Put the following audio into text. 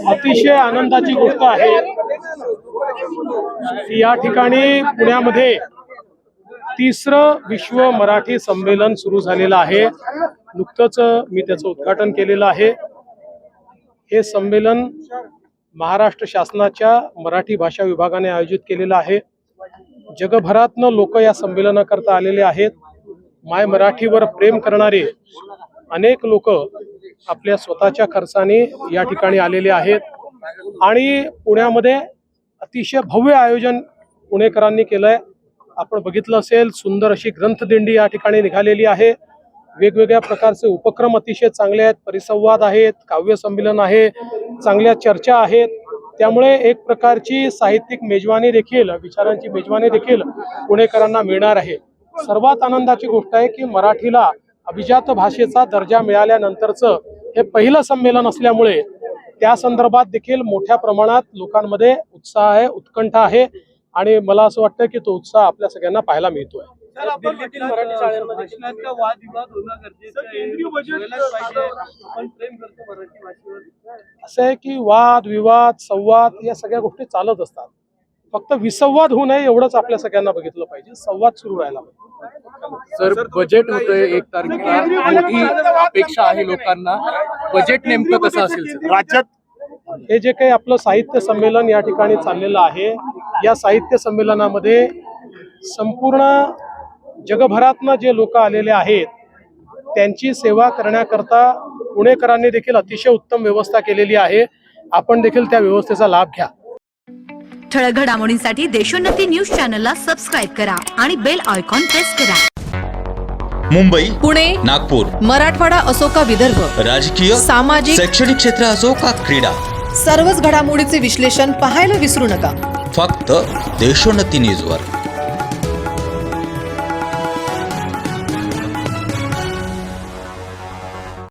अतिशय आनंदाची गोष्ट आहे की या ठिकाणी पुण्यामध्ये तिसरं विश्व मराठी संमेलन सुरू झालेलं आहे। नुकतंच मी त्याचं उद्घाटन केलेलं आहे। हे संमेलन महाराष्ट्र शासनाच्या मराठी भाषा विभागाने आयोजित केलेलं आहे। जगभरातनं लोक या संमेलनाकरता आलेले आहेत। माय मराठीवर प्रेम करणारे अनेक लोक आपल्या स्वतःच्या खर्चाने या ठिकाणी आलेले आहेत आणि पुण्यामध्ये अतिशय भव्य आयोजन पुणेकरांनी केलंय। आपण बघितलं असेल, सुंदर अशी ग्रंथदिंडी या ठिकाणी निघालेली आहे। वेगवेगळ्या प्रकारचे उपक्रम अतिशय चांगले आहेत, परिसंवाद आहेत, काव्य संमेलन आहे, चांगल्या चर्चा आहेत। त्यामुळे एक प्रकारची साहित्यिक मेजवानी देखील, विचारांची मेजवानी देखील पुणेकरांना मिळणार आहे। सर्वात आनंदाची गोष्ट आहे की मराठीला अभिजात भाषेचा दर्जा मिळाल्यानंतरचं हे पहिलं संमेलन असल्यामुळे त्या संदर्भात देखील मोठ्या प्रमाणात लोकांमध्ये उत्साह आहे, उत्कंठा आहे आणि मला असं वाटतं की तो उत्साह आपल्या सगळ्यांना पाहायला मिळतोय। दिल्लीतील मराठी शाळांमध्ये शिक्षणाचा वादविवाद होणं गरजेचं आहे। आपण प्रेम करतो मराठी भाषेवर। असं आहे की वाद विवाद संवाद या सगळ्या गोष्टी चालत असतात, फक्त विसंवाद होऊ नये एवढंच आपल्या सगळ्यांना बघितलं पाहिजे, संवाद सुरू राहायला पाहिजे। सर, बजेट होतंय 1 तारखेला, मोठी अपेक्षा आहे लोकांना, बजेट नेमकं कसं असेल राज्यात? हे जे काही आपलं साहित्य संमेलन या ठिकाणी चाललेलं आहे, या साहित्य संमेलनामध्ये संपूर्ण जगभरातनं जे लोक आलेले आहेत त्यांची सेवा करण्याकरता पुणेकरांनी देखील अतिशय उत्तम व्यवस्था केलेली आहे। आपण देखील त्या व्यवस्थेचा लाभ घ्या। ठळक घडामोडींसाठी देशोन्नती न्यूज चॅनलला सबस्क्राईब करा आणि बेल आयकॉन प्रेस करा। मुंबई, पुणे, नागपूर, मराठवाडा असो का विदर्भ, राजकीय, सामाजिक, शैक्षणिक क्षेत्र असो का क्रीडा, सर्वच घडामोडीचे विश्लेषण पाहायला विसरू नका। फक्त देशोन्नती न्यूजवर।